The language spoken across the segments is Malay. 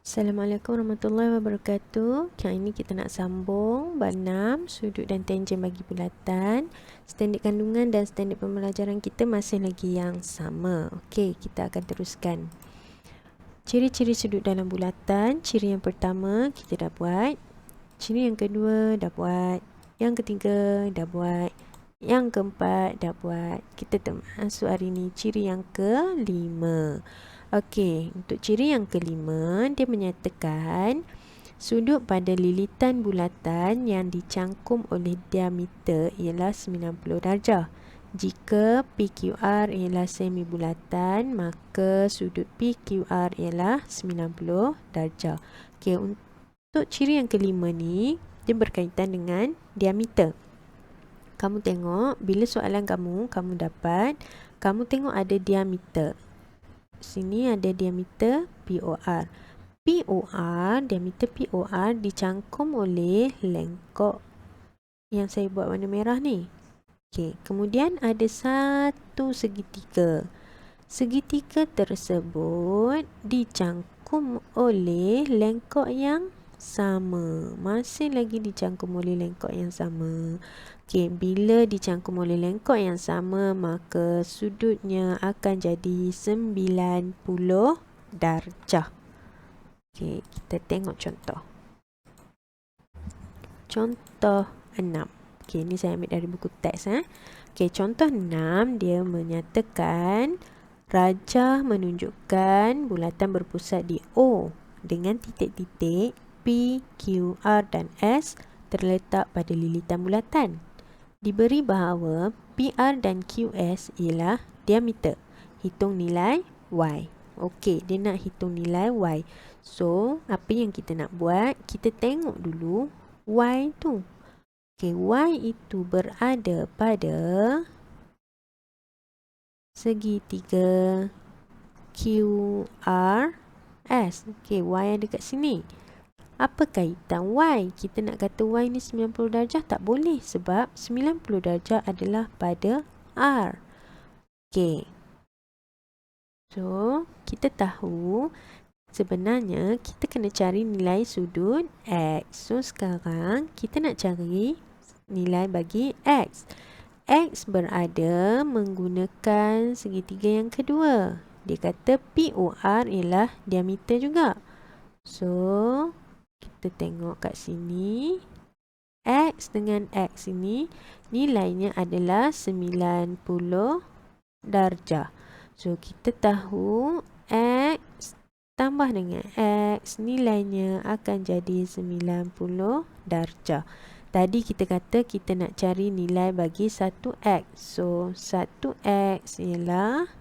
Assalamualaikum warahmatullahi wabarakatuh. Kali ini kita nak sambung bab 6 sudut dan tangen bagi bulatan. Standard kandungan dan standard pembelajaran kita masih lagi yang sama. Okey, kita akan teruskan. Ciri-ciri sudut dalam bulatan. Ciri yang pertama kita dah buat. Ciri yang kedua dah buat. Yang ketiga dah buat. Yang keempat dah buat. Kita masuk hari ni ciri yang kelima. Okey, untuk ciri yang kelima, dia menyatakan sudut pada lilitan bulatan yang dicangkum oleh diameter ialah 90 darjah. Jika PQR ialah semi bulatan, maka sudut PQR ialah 90 darjah. Okey, untuk ciri yang kelima ni, dia berkaitan dengan diameter. Kamu tengok, bila soalan kamu dapat, kamu tengok ada diameter. Sini ada diameter POR. Diameter POR dicangkum oleh lengkok yang saya buat warna merah ni. Okey, kemudian ada satu segitiga. Segitiga tersebut dicangkum oleh lengkok yang sama. Masih lagi dicangkum oleh lengkok yang sama. Okey, bila dicangkum oleh lengkok yang sama, maka sudutnya akan jadi 90 darjah. Okey, kita tengok contoh. Contoh 6. Okey, ni saya ambil dari buku teks. Okey, contoh 6 dia menyatakan rajah menunjukkan bulatan berpusat di O dengan titik-titik P, Q, R dan S terletak pada lilitan bulatan. Diberi bahawa PR dan QS ialah diameter. Hitung nilai Y. Okey, dia nak hitung nilai Y. So, apa yang kita nak buat? Kita tengok dulu Y tu. Okey, Y itu berada pada segitiga QRS. Okey, Y ada kat sini. Apa kaitan Y? Kita nak kata Y ni 90 darjah tak boleh sebab 90 darjah adalah pada R. Okey. So, kita tahu sebenarnya kita kena cari nilai sudut X. So, sekarang kita nak cari nilai bagi X. X berada menggunakan segitiga yang kedua. Dia kata POR ialah diameter juga. So, kita tengok kat sini. X dengan X ini nilainya adalah 90 darjah. So, kita tahu X tambah dengan X nilainya akan jadi 90 darjah. Tadi kita kata kita nak cari nilai bagi 1X. So, 1X ialah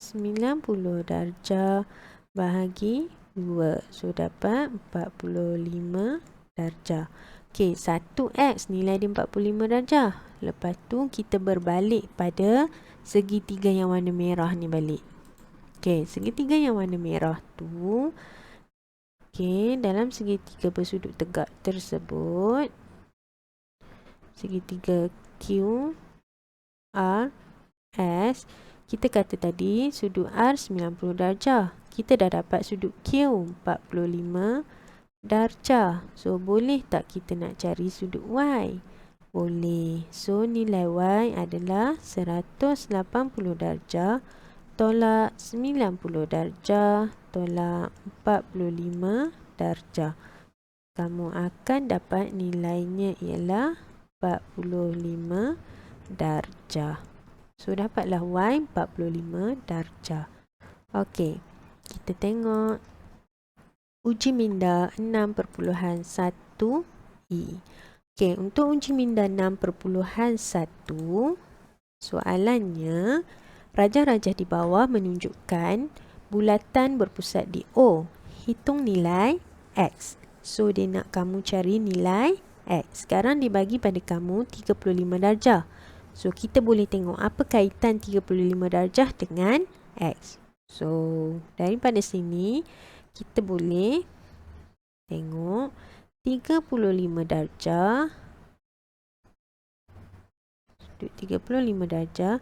90 darjah bahagi 2. So, dapat 45 darjah. Okey, 1X nilai dia 45 darjah. Lepas tu kita berbalik pada segitiga yang warna merah ni balik. Okey, segitiga yang warna merah tu. Okey, dalam segitiga bersudut tegak tersebut, segitiga Q, R, S, kita kata tadi sudut R 90 darjah. Kita dah dapat sudut Q 45 darjah. So, boleh tak kita nak cari sudut Y? Boleh. So, nilai Y adalah 180 darjah tolak 90 darjah tolak 45 darjah. Kamu akan dapat nilainya ialah 45 darjah. So, dapatlah Y 45 darjah. Okey, kita tengok uji minda 6.1i. Okey, untuk uji minda 6.1, soalannya, rajah-rajah di bawah menunjukkan bulatan berpusat di O. Hitung nilai X. So, dia nak kamu cari nilai X. Sekarang dibagi pada kamu 35 darjah. So, kita boleh tengok apa kaitan 35 darjah dengan X. So, daripada sini, kita boleh tengok 35 darjah. Sudut 35 darjah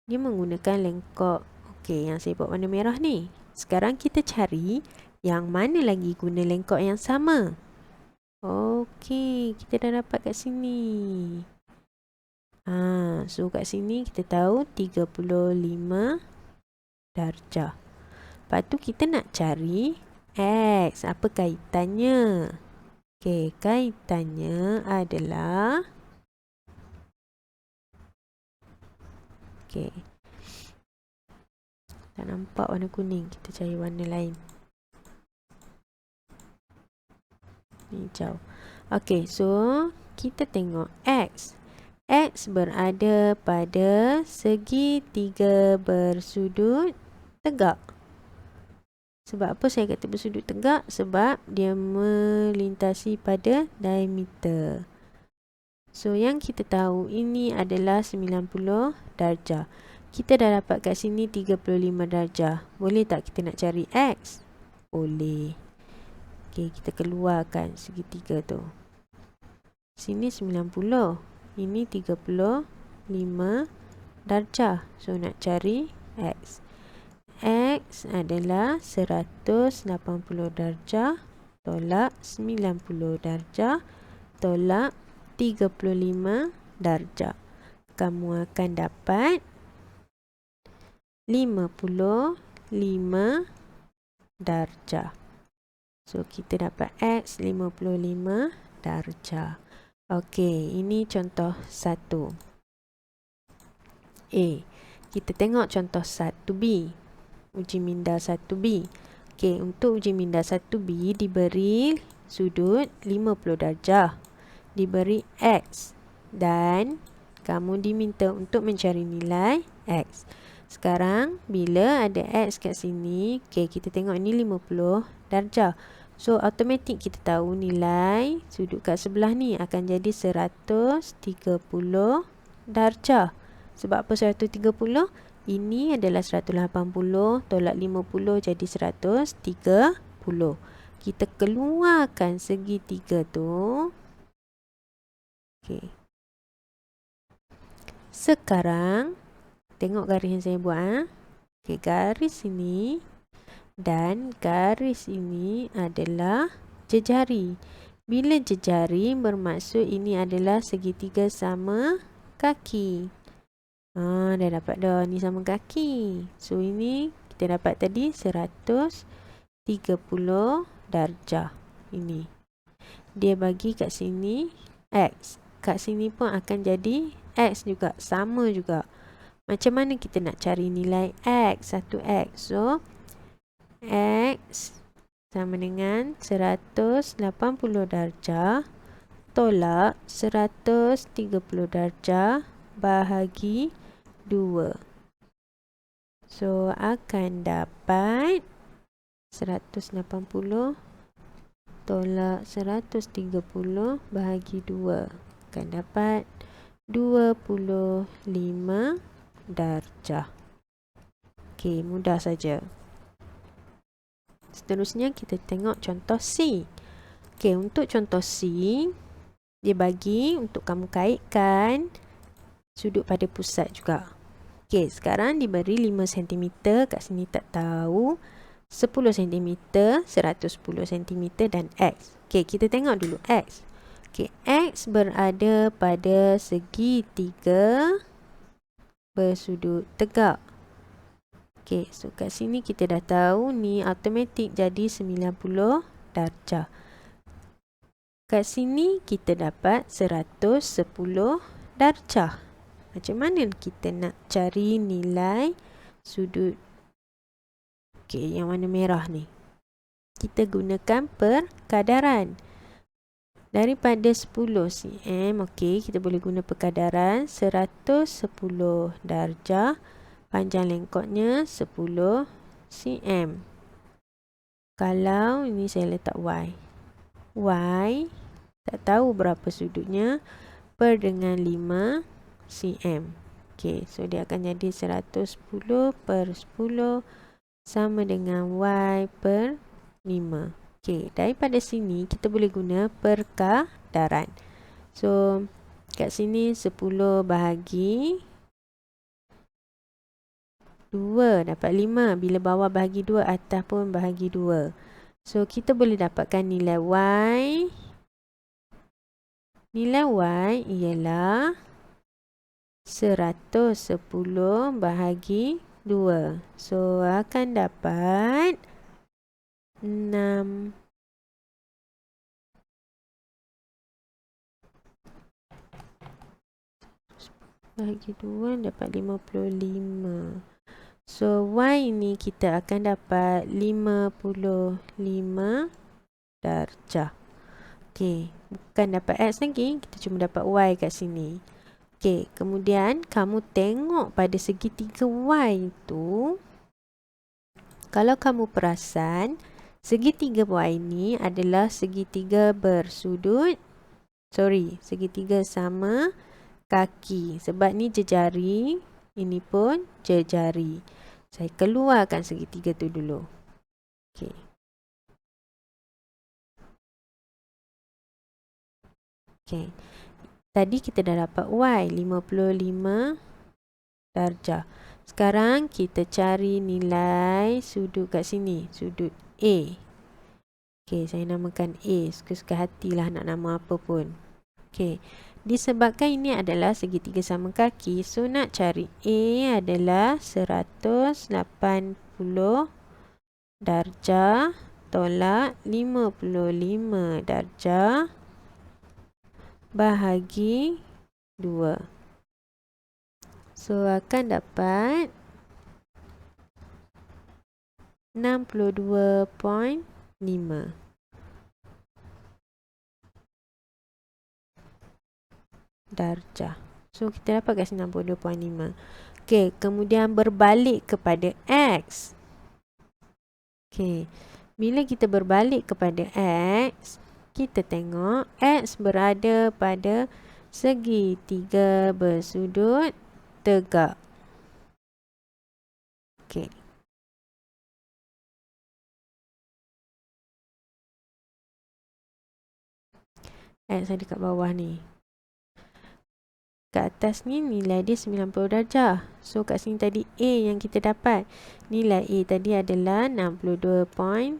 Dia menggunakan lengkok. Okey, yang saya buat warna merah ni. Sekarang kita cari yang mana lagi guna lengkok yang sama. Okey, kita dah dapat kat sini. So kat sini kita tahu 35 darjah. Lepas tu kita nak cari X. Apa kaitannya? Okey, kaitannya adalah tak nampak warna kuning. Kita cari warna lain. Hijau. Okey, so kita tengok X. X berada pada segitiga bersudut tegak. Sebab apa saya kata bersudut tegak? Sebab dia melintasi pada diameter. So, yang kita tahu ini adalah 90 darjah. Kita dah dapat kat sini 35 darjah. Boleh tak kita nak cari X? Boleh. Okey, kita keluarkan segitiga tu. Sini 90. Ini 35 darjah. So, nak cari X. X adalah 180 darjah tolak 90 darjah tolak 35 darjah. Kamu akan dapat 55 darjah. So, kita dapat X 55 darjah. Okey, ini contoh 1. A. Kita tengok contoh 1B. Uji minda 1B. Okey, untuk uji minda 1B diberi sudut 50 darjah. Diberi X. Dan kamu diminta untuk mencari nilai X. Sekarang, bila ada X kat sini, okey, kita tengok ini 50 darjah. So, automatik kita tahu nilai sudut kat sebelah ni akan jadi 130 darjah. Sebab apa 130? Ini adalah 180 tolak 50 jadi 130. Kita keluarkan segitiga tu. Okey. Sekarang, tengok garis yang saya buat. Okey, garis ini dan garis ini adalah jejari. Bila jejari bermaksud ini adalah segitiga sama kaki. Dah dapat dah. Ni sama kaki. So, ini kita dapat tadi 130 darjah. Ini. Dia bagi kat sini X. Kat sini pun akan jadi X juga. Sama juga. Macam mana kita nak cari nilai X? 1X. So, X sama dengan 180 darjah tolak 130 darjah bahagi 2. So, akan dapat 180 tolak 130 bahagi 2. Akan dapat 25 darjah. Okey, mudah saja. Seterusnya kita tengok contoh C. Okey, untuk contoh C, dia bagi untuk kamu kaitkan sudut pada pusat juga. Okey, sekarang diberi 5 cm, kat sini tak tahu. 10 cm, 110 cm dan X. Okey, kita tengok dulu X. Okey, X berada pada segitiga bersudut tegak. Okey, so kat sini kita dah tahu ni automatik jadi 90 darjah. Kat sini kita dapat 110 darjah. Macam mana kita nak cari nilai sudut? Okey, yang warna merah ni. Kita gunakan perkadaran. Daripada 10 cm, okey, kita boleh guna perkadaran 110 darjah. Panjang lengkoknya 10 cm. Kalau ini saya letak Y. Y tak tahu berapa sudutnya per dengan 5 cm. Okey, so dia akan jadi 110 per 10 sama dengan Y per 5. Okey, daripada sini kita boleh guna perkadaran. So, kat sini 10 bahagi 2 dapat 5. Bila bawah bahagi 2, atas pun bahagi 2. So, kita boleh dapatkan nilai Y. Nilai Y ialah 110 bahagi 2. So, akan dapat 6 bahagi 2 dapat 55. So, Y ni kita akan dapat 55 darjah. Okey, bukan dapat X lagi, kita cuma dapat Y kat sini. Okey, kemudian kamu tengok pada segitiga Y tu. Kalau kamu perasan, segitiga Y ni adalah segitiga segitiga sama kaki. Sebab ni jejari, ini pun jejari. Saya keluarkan segitiga tu dulu. Okey. Okey. Tadi kita dah dapat Y 55 darjah. Sekarang kita cari nilai sudut kat sini, sudut A. Okey, saya namakan A. Suka-suka hatilah nak nama apa pun. Okey. Disebabkan ini adalah segitiga sama kaki, so nak cari A adalah 180 darjah tolak 55 darjah bahagi 2. So, akan dapat 62.5. darjah. So, kita dapat kat sini 62.5. Okey, kemudian berbalik kepada X. Okey, bila kita berbalik kepada X, kita tengok X berada pada segitiga bersudut tegak. Okey. X ada kat bawah ni. Kat atas ni nilai dia 90 darjah. So, kat sini tadi A yang kita dapat. Nilai A tadi adalah 62.5.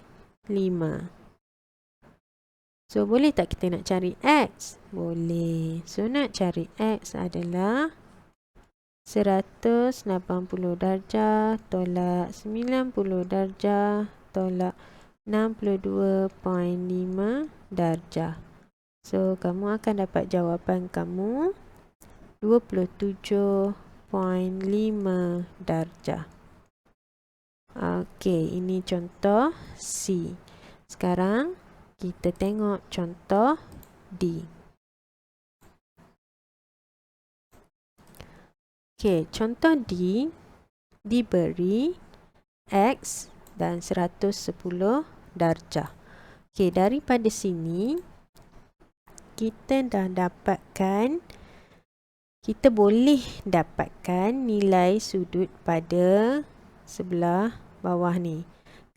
So, boleh tak kita nak cari X? Boleh. So, nak cari X adalah 180 darjah tolak 90 darjah tolak 62.5 darjah. So, kamu akan dapat jawapan kamu 27.5 darjah. Okey, ini contoh C. Sekarang kita tengok contoh D. Okey, contoh D diberi X dan 110 darjah. Okey, daripada sini kita dah dapatkan, kita boleh dapatkan nilai sudut pada sebelah bawah ni.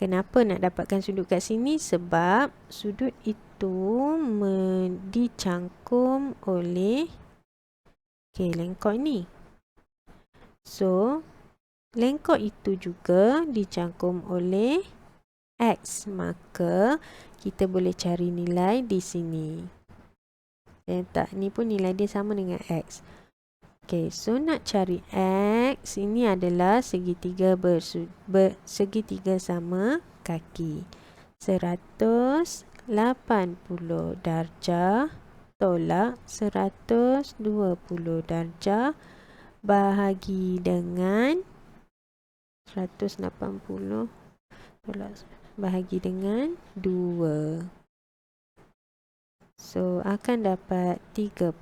Kenapa nak dapatkan sudut kat sini? Sebab sudut itu dicangkum oleh lengkok ni. So, lengkok itu juga dicangkum oleh X. Maka, kita boleh cari nilai di sini. Tak, ni pun nilai dia sama dengan X. Okey, so nak cari X, ini adalah segitiga segitiga sama kaki. 180 darjah tolak 120 darjah bahagi dengan 180 tolak bahagi dengan 2. So, akan dapat 30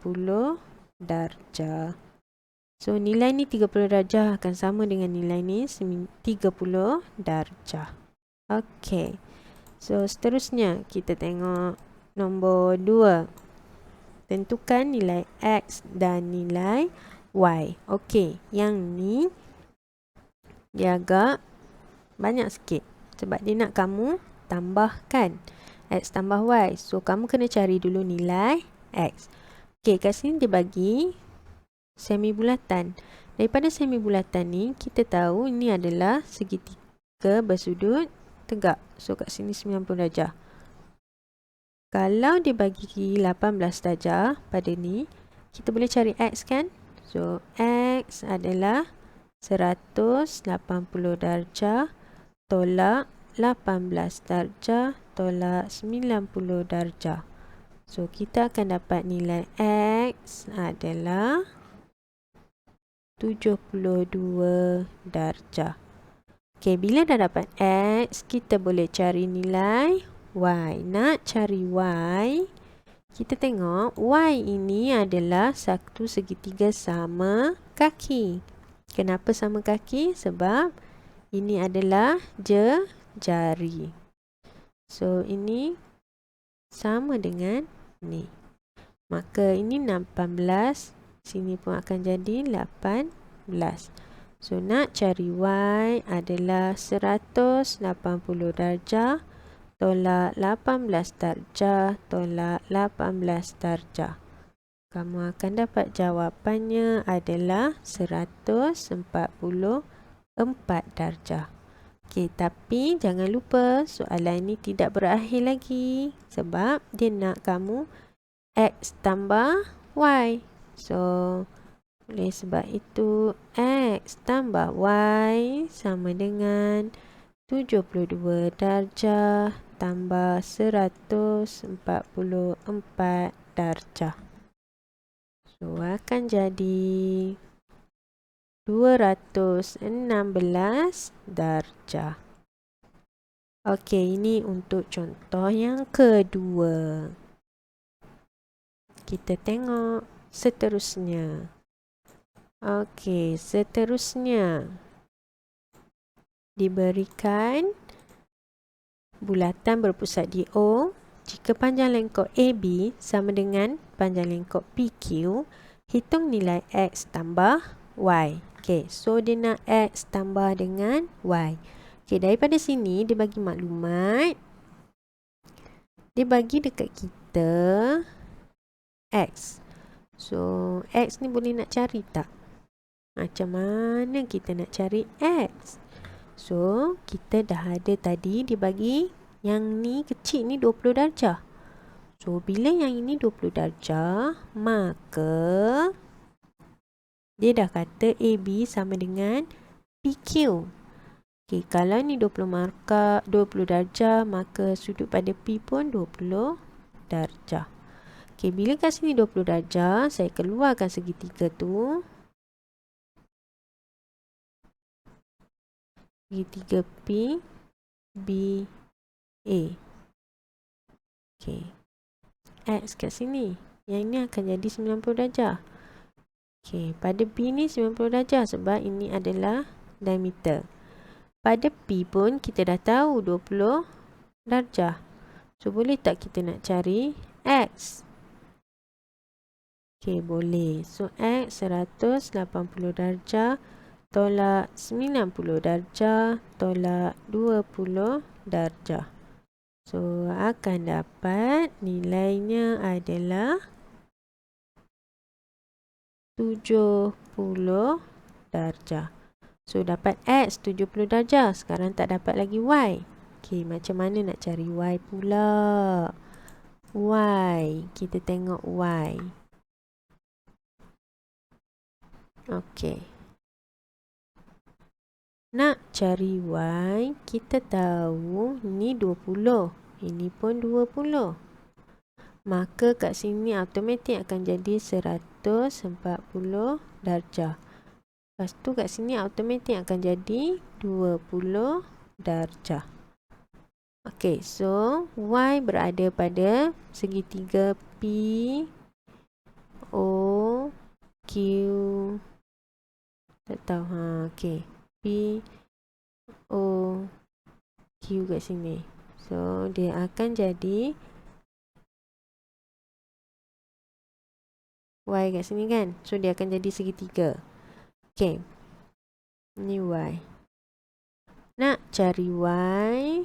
darjah. So, nilai ni 30 darjah akan sama dengan nilai ni 30 darjah. Okey. So, seterusnya kita tengok nombor 2. Tentukan nilai X dan nilai Y. Okey, yang ni dia agak banyak sikit. Sebab dia nak kamu tambahkan X tambah Y. So, kamu kena cari dulu nilai X. Okey, kat sini dia bagi semi bulatan. Daripada semi bulatan ni, kita tahu ini adalah segitiga bersudut tegak. So, kat sini 90 darjah. Kalau dia bagi 18 darjah pada ni, kita boleh cari X kan? So, X adalah 180 darjah tolak 18 darjah tolak 90 darjah. So, kita akan dapat nilai X adalah 72 darjah. Okey, bila dah dapat X, kita boleh cari nilai Y. Nak cari Y, kita tengok Y ini adalah satu segitiga sama kaki. Kenapa sama kaki? Sebab ini adalah jari. So, ini sama dengan ni. Maka ini 18. Sini pun akan jadi 18. So, nak cari Y adalah 180 darjah tolak 18 darjah tolak 18 darjah. Kamu akan dapat jawapannya adalah 144 darjah. Okey, tapi jangan lupa soalan ini tidak berakhir lagi. Sebab dia nak kamu X tambah Y. So, oleh sebab itu X tambah Y sama dengan 72 darjah tambah 144 darjah. So, akan jadi 216 darjah. Okey, ini untuk contoh yang kedua. Kita tengok seterusnya. Okey, seterusnya diberikan bulatan berpusat di O. Jika panjang lengkok AB sama dengan panjang lengkok PQ, hitung nilai X tambah Y. Okey, so dia nak X tambah dengan Y. Okey, daripada sini dia bagi maklumat. Dia bagi dekat kita X. So, X ni boleh nak cari tak? Macam mana kita nak cari X? So, kita dah ada tadi dia bagi yang ni kecil ni 20 darjah. So, bila yang ini 20 darjah, maka dia dah kata AB sama dengan PQ. Okay, kalau ni 20 darjah, maka sudut pada P pun 20 darjah. Okay, bila kat sini 20 darjah, saya keluarkan segitiga tu. Segitiga P, B, A. Okay. X kat sini. Yang ini akan jadi 90 darjah. Okay, pada B ni 90 darjah sebab ini adalah diameter. Pada P pun kita dah tahu 20 darjah. So, boleh tak kita nak cari X? Okay, boleh. So, X 180 darjah tolak 90 darjah tolak 20 darjah. So, akan dapat nilainya adalah 70 darjah. So, dapat X 70 darjah. Sekarang tak dapat lagi Y. Okay, macam mana nak cari Y pula? Y. Kita tengok Y. Okay. Nak cari Y, kita tahu ni 20. Ini pun 20. Maka kat sini automatik akan jadi 140 darjah. Lepas tu kat sini automatik akan jadi 20 darjah. Okay, so Y berada pada segitiga P, O, Q. Tak tahu. Okay. P, O, Q kat sini. So, dia akan jadi Y kat sini kan. So, dia akan jadi segitiga. Okay. Ini Y. Nak cari Y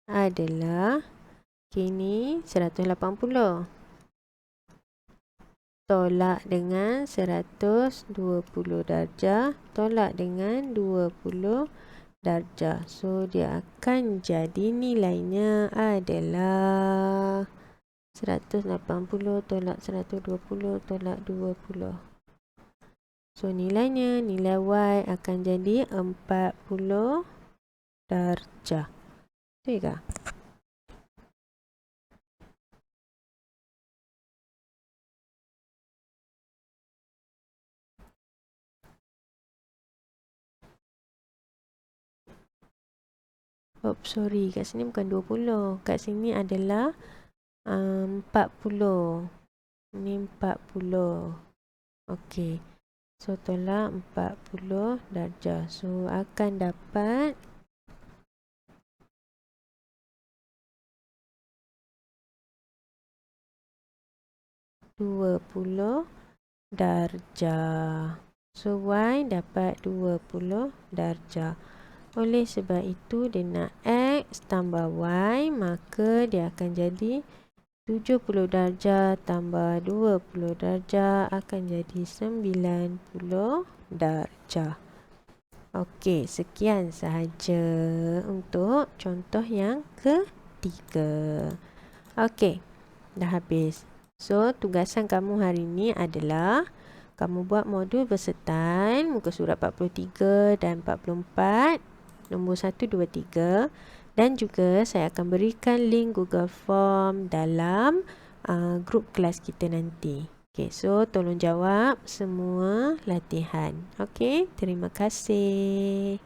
adalah, okay, ni 180 tolak dengan 120 darjah, tolak dengan 20 darjah. So, dia akan jadi nilainya adalah 180 tolak 120 tolak 20. So, nilainya, nilai Y akan jadi 40 darjah. Betul ke? Oh, sorry. Kat sini bukan 20. Kat sini adalah 40. Ini 40. Okey. So, tolak 40 darjah. So, akan dapat 20 darjah. So, Y dapat 20 darjah. Oleh sebab itu, dia nak X tambah Y, maka dia akan jadi 70 darjah tambah 20 darjah akan jadi 90 darjah. Okey, sekian sahaja untuk contoh yang ketiga. Okey, dah habis. So, tugasan kamu hari ini adalah kamu buat modul Versatile muka surat 43 dan 44, nombor 1, 2, 3. Dan juga saya akan berikan link Google Form dalam grup kelas kita nanti. Okay, so tolong jawab semua latihan. Okay, terima kasih.